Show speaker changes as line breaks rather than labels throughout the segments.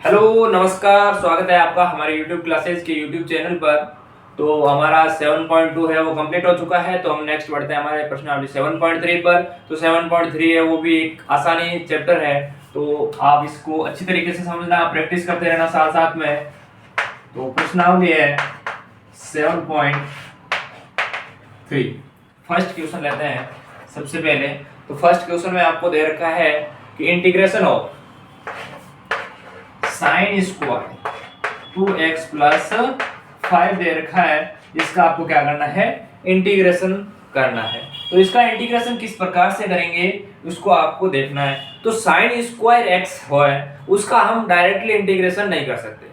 Hello नमस्कार, स्वागत है आपका हमारे YouTube क्लासेस के YouTube चैनल पर। तो हमारा 7.2 है वो कंप्लीट हो चुका है। तो हम नेक्स्ट बढ़ते हैं हमारे प्रश्नावली 7.3 पर। तो 7.3 है वो भी एक आसानी चैप्टर है, तो आप इसको अच्छी तरीके से समझना, प्रैक्टिस करते रहना साथ साथ में। तो प्रश्नावली है 7.3। फर्स्ट क्वेश्चन लेते हैं सबसे पहले। तो फर्स्ट क्वेश्चन में आपको दे रखा है कि integration of sine square 2x plus 5 दे रखा है। इसका आपको क्या करना है, इंटीग्रेशन करना है। तो इसका इंटीग्रेशन किस प्रकार से करेंगे उसको आपको देखना है। तो साइन स्क्वायर x है उसका हम डायरेक्टली इंटीग्रेशन नहीं कर सकते।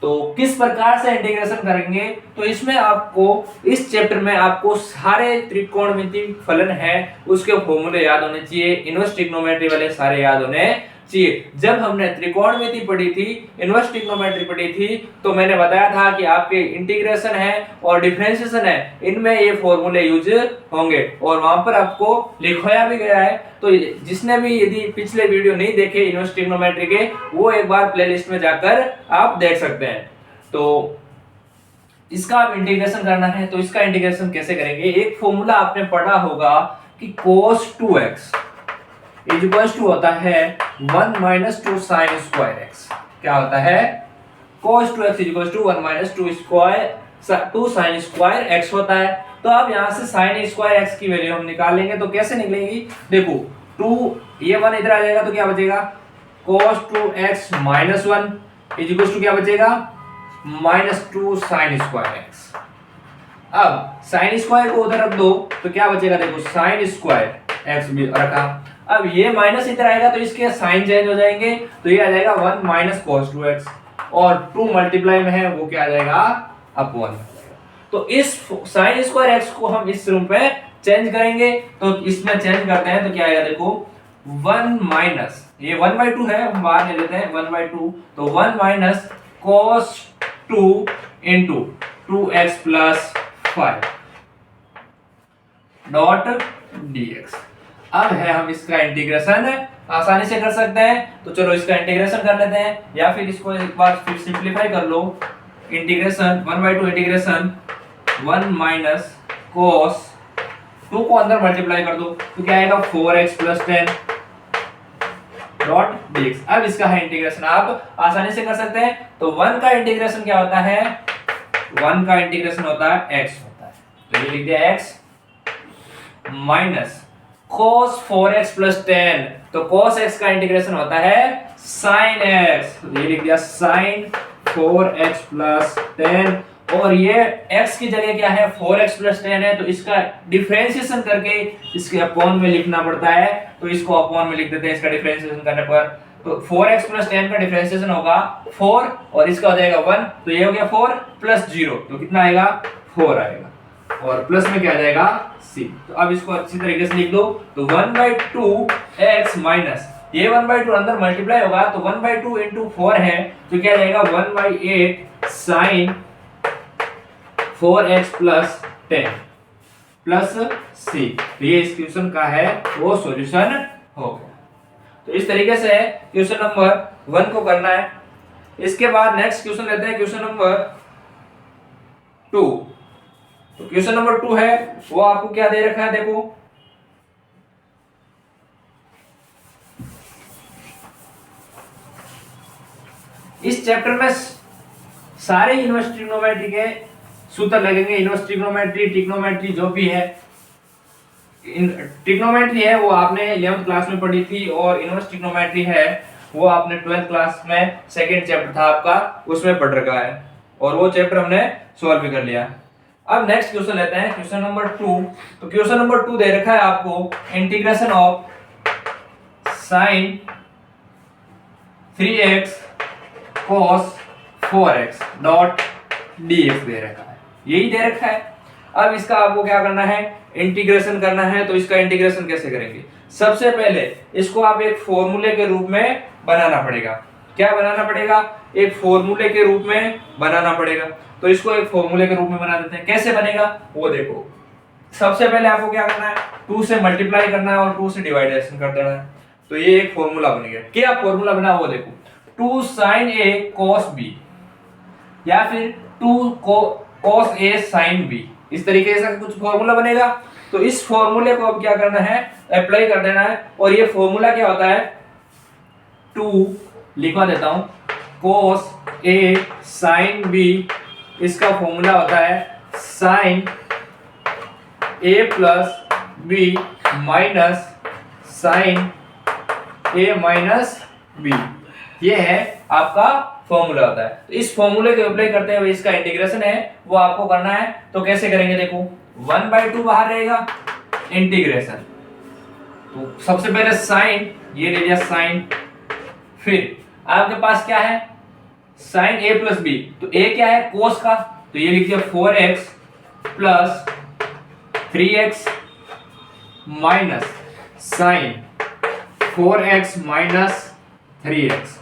तो किस प्रकार से इंटीग्रेशन करेंगे, तो इसमें आपको इस चैप्टर में आपको सारे त्रिकोणमिति फलन है उसके फॉर्मूले याद होने चाहिए, इनवर्स ट्रिग्नोमेट्री वाले सारे याद होने चाहिए। जब हमने त्रिकोणमिति पढ़ी थी, इनवर्स ट्रिग्नोमेट्री पढ़ी थी, तो मैंने बताया था कि आपके इंटीग्रेशन है और डिफरेंशिएशन है, इनमें ये फॉर्मूले यूज होंगे और वहां पर आपको लिखवाया भी गया है। तो जिसने भी यदि पिछले वीडियो नहीं देखे इनवर्स ट्रिग्नोमेट्री के, वो एक बार प्लेलिस्ट में जाकर आप देख सकते हैं। तो इसका आप इंटीग्रेशन करना है, तो इसका इंटीग्रेशन कैसे करेंगे। एक फॉर्मूला आपने पढ़ा होगा कि cos 2x is equal to होता है 1 माइनस 2 साइन स्क्वायर x। क्या होता है, cos 2x is equal to 1 minus 2 sine square x होता है। तो अब यहां से साइन स्क्वायर x की वैल्यू हम निकालेंगे, तो कैसे निकलेगी, देखो 2 ये 1 इधर आ जाएगा तो क्या बचेगा, cos 2x minus 1 is equal to क्या बचेगा, माइनस 2 साइन स्क्वायर x। अब साइन स्क्वायर को उधर रख दो तो क्या बचेगा, देखो साइन स्क्वायर x भी रखा। अब ये माइनस इधर आएगा तो इसके साइन चेंज हो जाएंगे, तो ये आ जाएगा 1 माइनस cos 2x और 2 मल्टीप्लाई में है वो क्या आ जाएगा, अपॉन। तो इस साइन स्क्वायर x को हम इस रूप में चेंज करेंगे, तो इसमें चेंज करते हैं तो क्या आएगा, देखो 1 माइनस ये 1/2 है, हम बाहर ले लेते हैं 1/2, तो 1 minus cos 2 into 2x plus 5 dot dx। अब है हम इसका इंटीग्रेशन आसानी से कर सकते हैं, तो चलो इसका इंटीग्रेशन कर लेते हैं, या फिर इसको एक बार फिर सिंपलीफाई कर लो। इंटीग्रेशन 1/2 इंटीग्रेशन 1 माइनस cos 2 को अंदर मल्टीप्लाई कर दो तो क्या आएगा 4x प्लस 10 डॉट dx। अब इसका है इंटीग्रेशन आप आसानी से कर सकते हैं। तो 1 का इंटीग्रेशन क्या होता है, 1 का इंटीग्रेशन होता है x होता है, तो ये लिख दिया x minus cos 4x plus 10, तो cos x का इंटीग्रेशन होता है sin x, तो ये लिख दिया sin 4x प्लस 10। और ये x की जगह क्या है 4x प्लस 10 है, तो इसका डिफरेंशिएशन करके इसके अपॉन में लिखना पड़ता है, तो इसको अपॉन में लिख देते हैं इसका डिफरेंशिएशन करने पर। तो 4x प्लस 10 का डिफरेंशिएशन होगा 4 और इसका हो जाएगा 1, तो ये हो गया 4 प्लस 0, तो कितना आएगा 4 आएगा, और प्लस में क्या आ जाएगा c। तो अब इसको अच्छी तरीके से लिख दो, तो 1/2 x माइनस ये 1/2 अंदर मल्टीप्लाई होगा, तो 1/2 इंटू 4 है, तो क्या जाएगा 1/8 sign 4x plus 10 plus c। तो ये इस क्वेश्चन का है वो सॉल्यूशन हो गया। तो इस तरीके से क्वेश्चन नंबर 1 को करना है। इसके बाद नेक्स्ट क्वेश्चन लेते हैं क्वेश्चन नंबर 2। तो क्वेश्चन नंबर 2 है वो आपको क्या दे रखा है, देखो इस चैप्टर में सारे इनवर्स ट्रिग्नोमेट्री के सूत्र लगेंगे। इनवर्स ट्रिग्नोमेट्री, ट्रिग्नोमेट्री जो भी है, ट्रिग्नोमेट्री है वो आपने 11th क्लास में पढ़ी थी, और इनवर्स ट्रिग्नोमेट्री है वो आपने 12th क्लास में सेकंड चैप्टर था आपका उसमें पढ़ रखा है, और वो चैप्टर हमने सॉल्व भी कर लिया। अब नेक्स्ट क्वेश्चन लेते हैं क्वेश्चन नंबर 2। तो क्वेश्चन नंबर 2 दे रखा है आपको integration of sine 3x cos 4x dot dx दे रखा है, यही दे रखा है। अब इसका आपको क्या करना है, इंटीग्रेशन करना है। तो इसका इंटीग्रेशन कैसे करेंगे, सबसे पहले इसको आप एक फॉर्मूले के रूप में बनाना पड़ेगा। क्या बनाना पड़ेगा, एक फॉर्मूले के रूप में बनाना पड़ेगा। तो इसको एक फॉर्मूले के रूप में बना देते हैं। कैसे बनेगा वो देखो, सबसे पहले आपको क्या करना है, 2 से मल्टीप्लाई करना है और 2 से डिवाइडेशन कर देना है। तो ये एक फॉर्मूला बन गया। क्या फॉर्मूला बना वो देखो, 2 sin a cos b, या फिर 2 cos a sin b, इस तरीके से कुछ फॉर्मूला बनेगा। तो इस फॉर्मूले को अब क्या करना है, अप्लाई कर देना है। और ये फॉर्मूला क्या होता है, 2 लिखवा देता हूं, cos a sin b, इसका फॉर्मूला होता है sin a plus b minus sin a minus b, ये है आपका फॉर्मूला होता है। तो इस फॉर्मूले को अप्लाई करते हुए इसका इंटीग्रेशन है वो आपको करना है। तो कैसे करेंगे, देखो 1/2 बाहर रहेगा, इंटीग्रेशन, तो सबसे पहले साइन, ये ले लिया साइन, फिर आपके पास क्या है साइन a प्लस b, तो a क्या है कोस का, तो ये लिख दिया 4x plus 3x minus sign 4x minus 3x,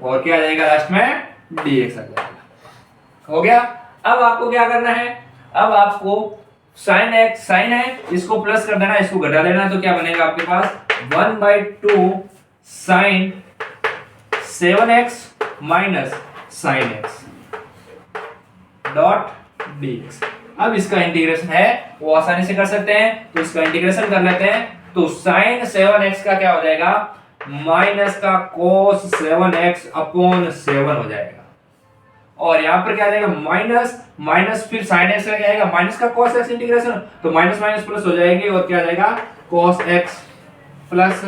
और क्या आ जाएगा लास्ट में dx आ जाएगा। हो गया। अब आपको क्या करना है, अब आपको साइन x साइन है इसको प्लस कर देना, इसको घटा देना, तो क्या बनेगा आपके पास 1/2 sine 7x minus sine x dot dx। अब इसका इंटीग्रेशन है वो आसानी से कर सकते हैं, तो इसका इंटीग्रेशन कर लेते हैं। तो साइन 7x का क्या हो जाएगा, माइनस का cos 7x अपॉन 7 हो जाएगा, और यहां पर क्या आ जाएगा माइनस माइनस, फिर sin x का क्या आएगा माइनस का cos x इंटीग्रेशन, तो माइनस माइनस प्लस हो जाएंगे, और क्या आ जाएगा cos x प्लस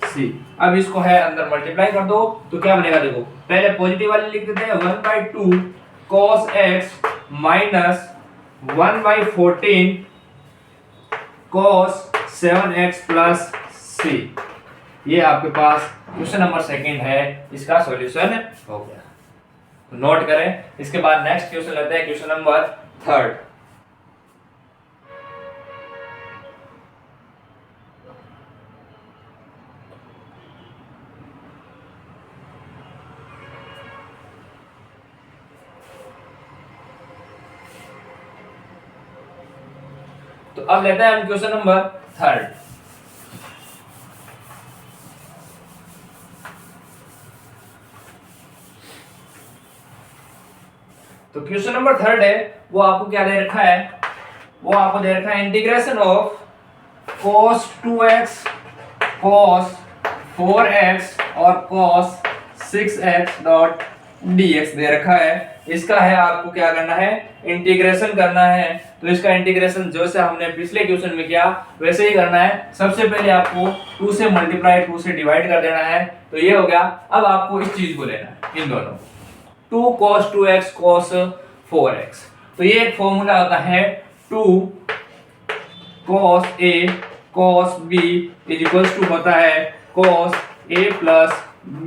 c। अब इसको है अंदर मल्टीप्लाई कर दो, तो क्या बनेगा, देखो पहले पॉजिटिव वाले लिख देते हैं 1/2 cos x minus 1/14 cos 7x plus c। ये आपके पास क्वेश्चन नंबर 2 है, इसका सॉल्यूशन हो गया। नोट करें। इसके बाद नेक्स्ट क्वेश्चन लेते हैं, क्वेश्चन नंबर 3। तो अब लेते हैं हम क्वेश्चन नंबर 3। तो क्वेश्चन नंबर 3 है वो आपको क्या दे रखा है, वो आपको दे रखा है integration of cos 2x cos 4x और cos 6x डॉट dx दे रखा है। इसका है आपको क्या करना है, इंटीग्रेशन करना है। तो इसका इंटीग्रेशन जैसे हमने पिछले क्वेश्चन में किया वैसे ही करना है। सबसे पहले आपको 2 से मल्टीप्लाई 2 से डिवाइड कर देना है, तो ये हो गया। अब आपको इस चीज को लेना है, इन दोनों 2 cos 2x cos 4x। तो ये एक फॉर्मूला होता है 2 cos a cos b is equals to होता है cos a प्लस b,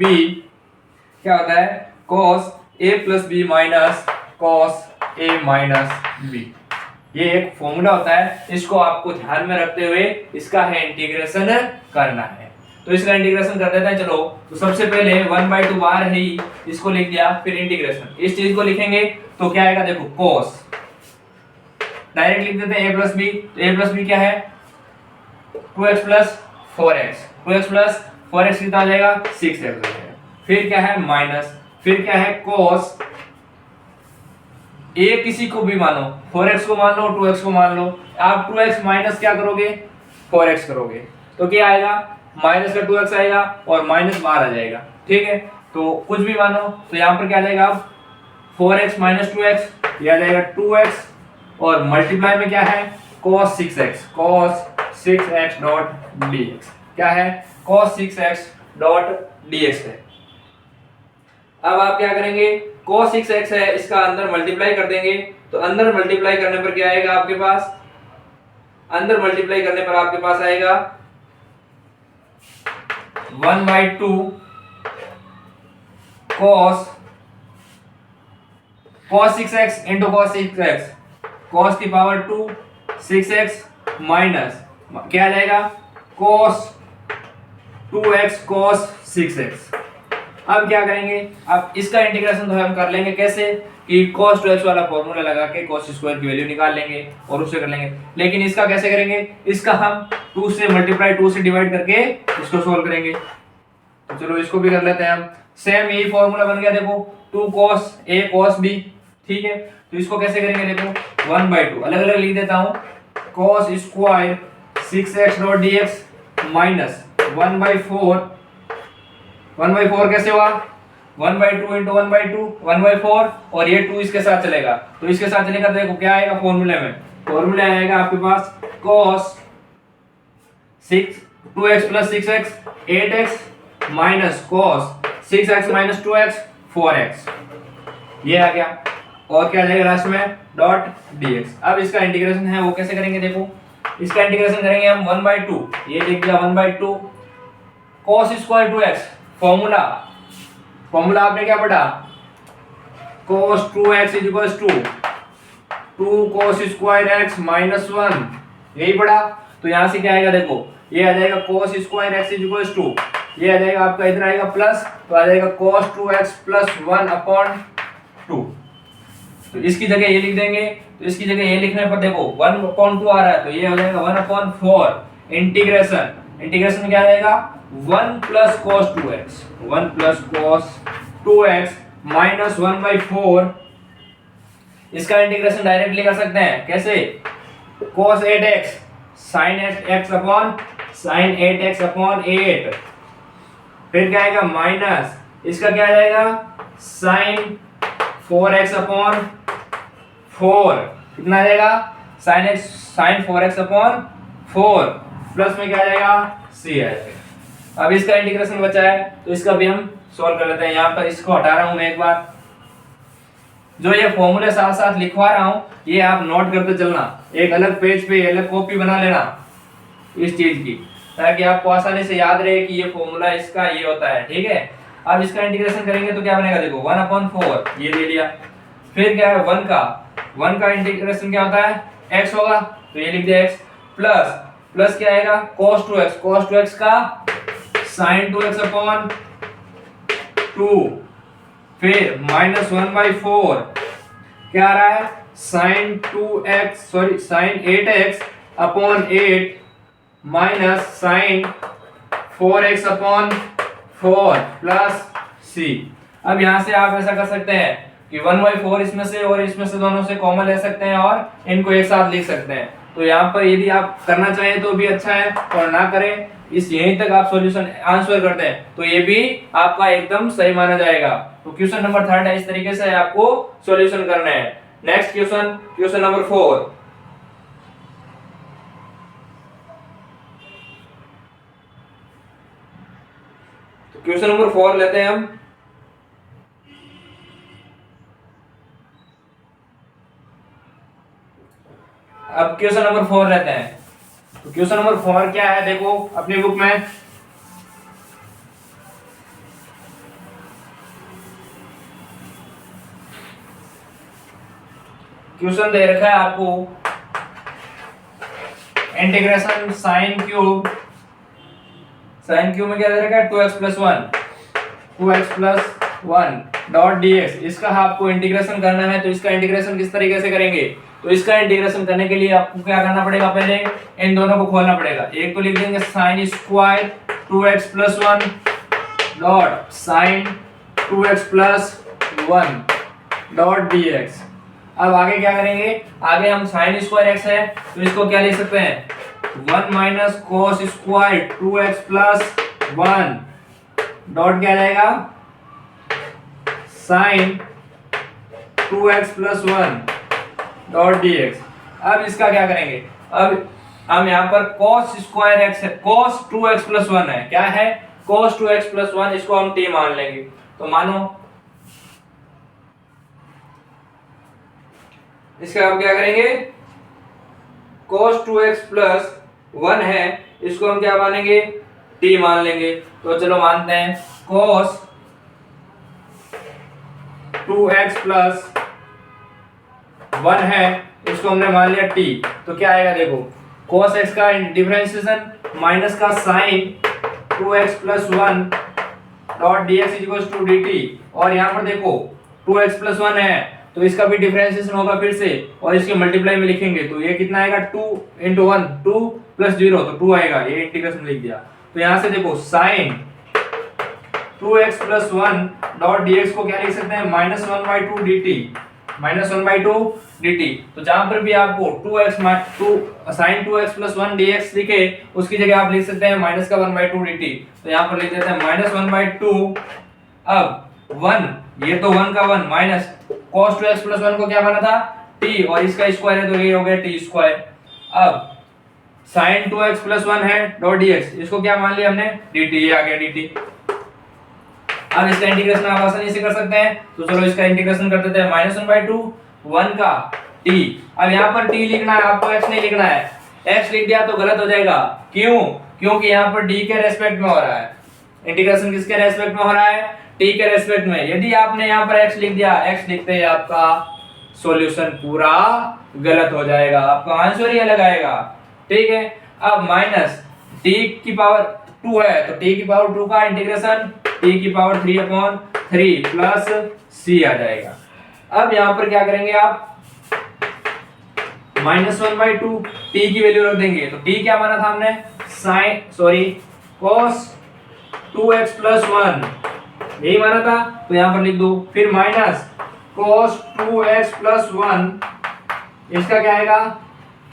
क्या होता है cos a plus b minus cos a minus b। ये एक फॉर्मूला होता है, इसको आपको ध्यान में रखते हुए इसका है इंटीग्रेशन करना है। तो इसका इंटीग्रेशन कर देते हैं। चलो, तो सबसे पहले 1/2 बाहर है ही, इसको लिख दिया, फिर इंटीग्रेशन इस चीज को लिखेंगे तो क्या आएगा, देखो cos, डायरेक्ट लिख देते हैं a प्लस b। तो a प्लस b क्या है 2x plus 4x, 2x plus 4x कितना आ जाएगा 6x हो जाएगा। फिर क्या है माइनस, फिर क्या है cos a किसी को भी मानो, 4x को मान लो 2x को मान लो, आप 2x माइनस क्या करोगे 4x करोगे, तो क्या आएगा माइनस का 2x आएगा और माइनस बाहर आ जाएगा। ठीक है, तो कुछ भी मानो, तो यहाँ पर क्या आ जाएगा अब 4x माइनस 2x, ये आ जाएगा 2x, और मल्टीप्लाई में क्या है cos 6x डॉट dx, क्या है cos 6x डॉट dx है। अब आप क्या करेंगे, cos 6x है इसका अंदर मल्टीप्लाई कर देंगे, तो अंदर मल्टीप्लाई करने पर क्या आएगा आपके पास, अंदर मल्टीप्लाई करने पर आपके पास आएगा 1/2 cos 6x into cos 6x, cos की पावर 2 6x माइनस क्या आ जाएगा cos 2x cos 6x। अब क्या करेंगे, अब इसका इंटीग्रेशन तो हम कर लेंगे कैसे कि cos 2x वाला फॉर्मूला लगा के cos स्क्वायर की वैल्यू निकाल लेंगे और उससे कर लेंगे। लेकिन इसका कैसे करेंगे, इसका हम 2 से मल्टीप्लाई 2 से डिवाइड करके इसको सोल्व करेंगे। तो चलो इसको भी कर लेते हैं हम। सेम यही फॉर्मूला बन गया देखो, 2 cos A cos B, ठीक है। तो इसको कैसे करेंगे देखो, 1/2 अलग अलग लिख देता हूँ, cos square 6x dot dx minus 1/4, 1/4 कैसे हुआ, 1/2 इंटू 1/2 1/4, और ये 2 इसके साथ चलेगा, तो इसके साथ चलेगा तो देखो क्या आएगा फॉर्मूले में, फॉर्मूला आएगा आपके पास cos 2x plus 6x 8x minus cos 6x minus 2x 4x, ये आ गया। और क्या आ जाएगा लास्ट में, डॉट dx। अब इसका इंटीग्रेशन है वो कैसे करेंगे देखो, इसका इंटीग्रेशन करेंगे हम 1/2, ये लिख दिया 1/2 cos स्क्वायर 2x, फॉर्मूला आपने क्या पढ़ा, cos 2x is equals to 2 cos square x minus 1, यही पढ़ा। तो यहां से क्या आएगा देखो, ये आ जाएगा cos square x is equals to, ये आ जाएगा आपका इधर आएगा प्लस, तो आ जाएगा cos 2x प्लस 1/2। तो इसकी जगह ये लिख देंगे, तो इसकी जगह ये लिखने पर देखो 1/2 आ रहा है, तो ये हो जाएगा 1/4 इंटीग्रेशन क्या आ जाएगा 1 plus cos 2x, 1 plus cos 2x minus 1/4। इसका इंटीग्रेशन डायरेक्टली कर सकते हैं कैसे, cos 8x sin 8x upon sin 8x upon 8, फिर क्या आएगा माइनस, इसका क्या आ जाएगा sin 4x अपॉन 4, कितना आ जाएगा sin 4x अपॉन 4, प्लस में क्या आ जाएगा c आ जाएगा। अब इसका इंटीग्रेशन बचा है, तो इसका भी हम सॉल्व कर लेते हैं। यहाँ पर इसको हटा रहा हूं मैं एक बार, जो ये फॉर्मूले साथ साथ लिखवा रहा हूं ये आप नोट करते चलना, एक अलग पेज पे अलग कॉपी बना लेना इस चीज की, ताकि आपको आसानी से याद रहे कि ये फॉर्मूला इसका ये होता है, ठीक है। अब इसका इंटीग्रेशन करेंगे तो क्या बनेगा देखो 1/4, ये ले लिया, फिर क्या है 1 का इंटीग्रेशन क्या होता है x होगा, तो ये लिख दिया x, प्लस क्या आएगा cos 2x का sin 2x अपॉन 2, फिर माइनस 1/4 क्या आ रहा है sin 8x upon 8 minus sin 4x upon 4 plus c। अब यहां से आप ऐसा कर सकते हैं कि 1/4 इसमें से और इसमें से दोनों से कॉमन ले सकते हैं और इनको एक साथ लिख सकते हैं। तो यहाँ पर यदि आप करना चाहें तो भी अच्छा है, और ना करें इस यहीं तक आप सॉल्यूशन आंसर कर दें तो ये भी आपका एकदम सही माना जाएगा। तो क्वेश्चन नंबर 3 है, इस तरीके से आपको सॉल्यूशन करना है। Next question number 4। तो क्वेश्चन नंबर 4 लेते हैं हम। अब क्वेश्चन नंबर 4 लेते हैं। तो क्वेश्चन नंबर 4 क्या है देखो अपनी बुक में, क्वेश्चन दे रखा है आपको इंटीग्रेशन साइन क्यूब में क्या दे रखा है 2x प्लस 1 डॉट dx, इसका आपको इंटीग्रेशन करना है। तो इसका इंटीग्रेशन किस तरीके से करेंगे, तो इसका इंटीग्रेशन करने के लिए आपको क्या करना पड़ेगा, पहले इन दोनों को खोलना पड़ेगा। एक तो लिख देंगे sine square 2x plus 1 dot sine 2x plus 1 dot dx। अब आगे क्या करेंगे, आगे हम साइन स्क्वायर x है तो इसको क्या लिख सकते हैं 1 minus cos square 2x plus 1 dot क्या जाएगा sign 2x plus 1 dot dx। अब इसका क्या करेंगे, अब हम यहाँ पर cos स्क्वायर x है, cos 2x प्लस 1 है, क्या है cos 2x प्लस 1, इसको हम t मान लेंगे। तो मानो इसका हम क्या करेंगे cos 2x प्लस 1 है, इसको हम क्या मानेंगे t मान लेंगे। तो चलो मानते हैं cos 2x प्लस 1 है, इसको हमने मान लिया t। तो क्या आएगा देखो cos x का डिफरेंशिएशन माइनस का sin 2x plus 1 dot dx equals to dt। और यहाँ पर देखो 2x प्लस 1 है तो इसका भी डिफरेंशिएशन होगा फिर से, और इसके मल्टीप्लाई में लिखेंगे तो ये कितना आएगा 2 इंटू 1 2 प्लस 0 तो 2 आएगा, ये इंटीग्रेशन लिख दिया। तो यहाँ से देखो sin 2x plus 1 dot dx को क्या लिख सकते हैं, -1/2 dt, -1/2 dt। तो जहां पर भी आपको 2x sin 2x plus 1 dx लिखे, उसकी जगह आप लिख सकते हैं माइनस का 1/2 dt। तो यहां पर लिख देते हैं -1/2। अब 1, ये तो 1 का 1 माइनस cos 2x प्लस 1 को क्या बना था t, और इसका स्क्वायर है तो ये हो गया t स्क्वायर। अब sin 2x प्लस 1 है डॉट dx, इसको क्या मान लिया हमने dt, ये आ गया dt। अब इसका इंटीग्रेशन आप आसानी से कर सकते हैं, तो चलो इसका इंटीग्रेशन कर देते हैं -1/2 1 का t। अब यहाँ पर t लिखना है आपको, x नहीं लिखना है। x लिख दिया तो गलत हो जाएगा, क्यों? क्योंकि यहाँ पर d के रेस्पेक्ट में हो रहा है। इंटीग्रेशन किसके रेस्पेक्ट में हो रहा है, t के रेस्पेक्ट में। यदि आपने यहाँ पर x लिख दिया, x लिखते ही आपका सॉल्यूशन पूरा गलत हो जाएगा, आपका आंसर ही अलग आएगा, ठीक है। अब माइनस t की पावर 2 है तो t की पावर 2 का इंटीग्रेशन t की पावर 3/3 प्लस c आ जाएगा। अब यहाँ पर क्या करेंगे आप, -1/2 t की वैल्यू रख देंगे, तो t क्या माना था हमने, cos 2x प्लस 1 यही माना था, तो यहाँ पर लिख दो। फिर माइनस cos 2x प्लस 1, इसका क्या आएगा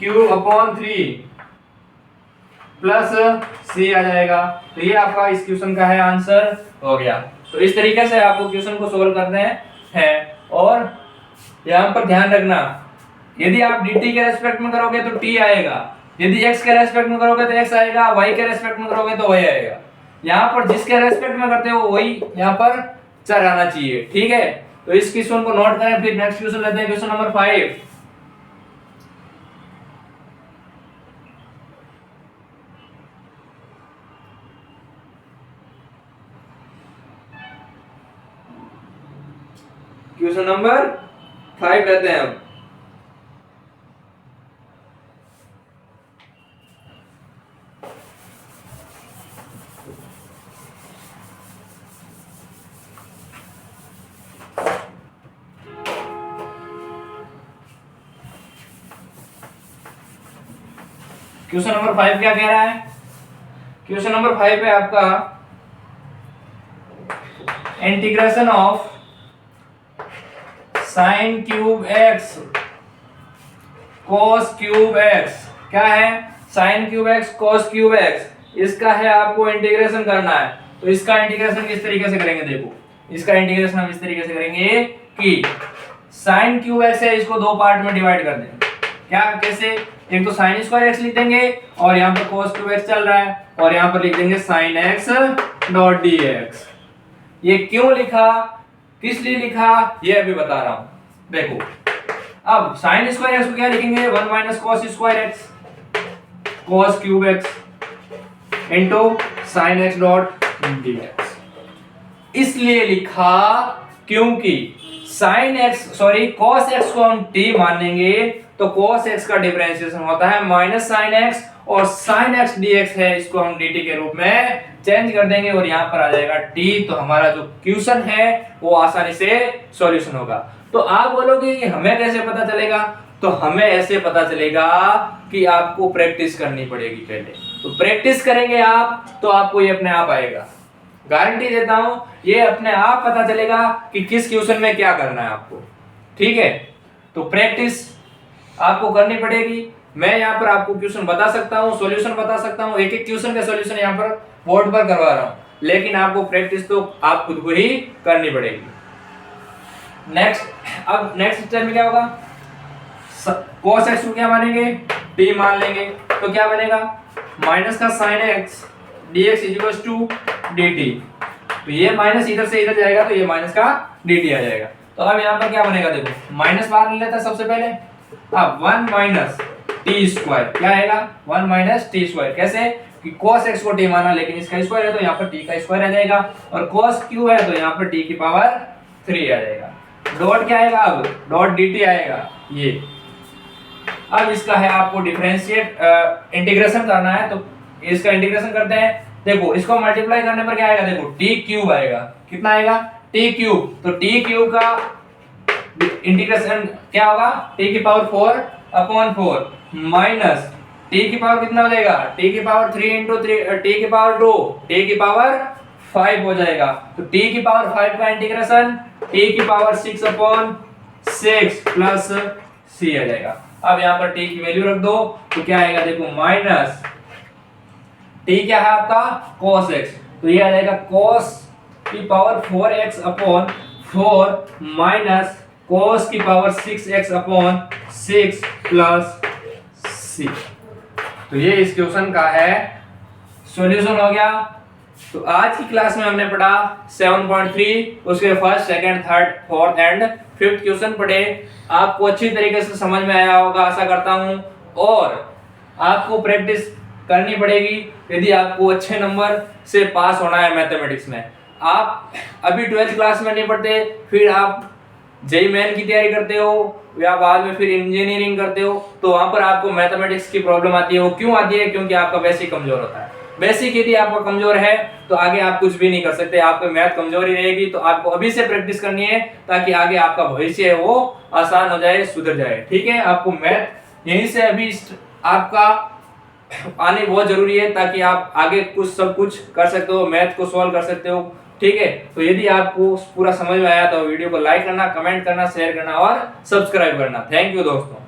q/3 प्लस c आ जाएगा। तो ये आपका इस क्वेश्चन का है आंसर हो गया। तो इस तरीके से आपको क्वेश्चन को सोल्व करने हैं। और यहाँ पर ध्यान रखना, यदि आप dt के रेस्पेक्ट में करोगे तो t आएगा, यदि x के रेस्पेक्ट में करोगे तो x आएगा, y के रेस्पेक्ट में करोगे तो y आएगा। यहाँ पर जिसके रेस्पेक्ट में करते हो वही यहाँ पर चर आना चाहिए, ठीक है। तो इस क्वेश्चन को नोट करें। फिर नेक्स्ट क्वेश्चन लेते हैं, क्वेश्चन नंबर 5। क्वेश्चन नंबर 5 लेते हैं हम। क्वेश्चन नंबर 5 क्या कह रहा है, क्वेश्चन नंबर 5 है आपका integration of sin cube x cos cube x। क्या है, sin cube x cos cube x, इसका है आपको इंटीग्रेशन करना है। तो इसका इंटीग्रेशन किस तरीके से करेंगे, देखो इसका इंटीग्रेशन हम इस तरीके से करेंगे कि sin क्यूब x है, इसको दो पार्ट में डिवाइड कर देंगे। क्या, कैसे, एक तो sin स्क्वायर x लिख देंगे और यहाँ पर cos क्यूब x चल रहा है, और यहाँ पर लिख देंगे sin x डॉट dx। ये क्यों लिखा, किस लिए लिखा, ये अभी बता रहा हूं। देखो अब sin स्क्वायर x को क्या लिखेंगे, 1 minus cos square x, cos cube x into sin x dot dx। इसलिए लिखा क्योंकि cos x को हम t मानेंगे तो cos x का डिफरेंशिएशन होता है माइनस sin x, और sin x dx है, इसको हम dt के रूप में चेंज कर देंगे और यहाँ पर आ जाएगा t। तो हमारा जो क्वेश्चन है वो आसानी से सॉल्यूशन होगा। तो आप बोलोगे कि हमें कैसे पता चलेगा, तो हमें ऐसे पता चलेगा कि आपको प्रैक्टिस करनी पड़ेगी पहले। तो प्रैक्टिस करेंगे आप तो आपको ये अपने आप आएगा, गारंटी देता हूं, ये अपने आप पता चलेगा कि किस क्वेश्चन में क्या करना है आपको, ठीक है। तो प्रैक्टिस आपको करनी पड़ेगी। मैं यहाँ पर आपको क्वेश्चन बता सकता हूँ, सॉल्यूशन बता सकता हूँ, एक एक क्वेश्चन का सॉल्यूशन यहाँ पर बोर्ड पर करवा रहा हूँ, लेकिन आपको प्रैक्टिस तो आप खुद को ही करनी पड़ेगी। नेक्स्ट, अब नेक्स्ट स्टेप में क्या होगा, cos x को क्या मानेंगे, t मान लेंगे, तो क्या बनेगा माइनस का sin x dx equals to dt। तो ये माइनस इधर से इधर जाएगा तो ये माइनस का dt आ जाएगा। तो अब यहाँ पर क्या बनेगा, देखो माइनस बाहर ले लेता है सबसे पहले। अब 1 माइनस टी स्क्वायर क्या आएगा, 1 माइनस टी स्क्वायर, कैसे कि cos x को t माना लेकिन इसका स्क्वायर है तो यहाँ पर t का स्क्वायर आ जाएगा, और cos q है तो यहाँ पर t की पावर 3 आ जाएगा। डॉट क्या आएगा, अब डॉट dt आएगा ये। अब इसका है आपको डिफरेंशिएट इंटीग्रेशन करना है, तो इसका इंटीग्रेशन करते हैं। देखो इसको मल्टीप्लाई करने पर क्या आएगा, देखो t क्यूब आएगा, कितना आएगा t क्यूब। तो t क्यूब का इंटीग्रेशन क्या होगा, t की पावर 4/4 माइनस t की पावर कितना हो जाएगा, t की पावर 3 इंटू 3 t की पावर 2 t की पावर 5 हो जाएगा। तो t की पावर 5 का इंटीग्रेशन t की पावर 6 अपॉन 6 प्लस c आ जाएगा। अब यहाँ पर t की वैल्यू रख दो तो क्या आएगा देखो माइनस t क्या है आपका cos x, तो ये आ जाएगा cos की power 4x upon 4 minus cos की power 6x upon 6 plus c। तो ये इस क्वेश्चन का है सॉल्यूशन हो गया। तो आज की क्लास में हमने पढ़ा 7.3, उसके first second third fourth and fifth question पढ़े। आपको अच्छी तरीके से समझ में आया होगा आशा करता हूं, और आपको प्रैक्टिस करनी पड़ेगी यदि आपको अच्छे नंबर से पास होना है मैथमेटिक्स में। आप अभी 12th क्लास में नहीं पढ़ते, फिर आप जेईई मेन की तैयारी करते हो या बाद में फिर इंजीनियरिंग करते हो, तो वहां पर आपको मैथमेटिक्स की प्रॉब्लम आती है। वो क्यों आती है? क्योंकि आपका बेसिक कमजोर होता है। बेसिक यदि आपका कमजोर है तो आगे आप कुछ भी नहीं कर सकते, आपका मैथ कमजोर ही रहेगी। तो आपको अभी से प्रैक्टिस करनी है ताकि आगे आपका भविष्य है वो आसान हो जाए, सुधर जाए। ठीक है, आपको मैथ यहीं से अभी आपका आने बहुत जरूरी है ताकि आप आगे कुछ सब कुछ कर सकते हो, मैथ को सॉल्व कर सकते हो। ठीक है, तो यदि आपको पूरा समझ में आया तो वीडियो को लाइक करना, कमेंट करना, शेयर करना और सब्सक्राइब करना। थैंक यू दोस्तों।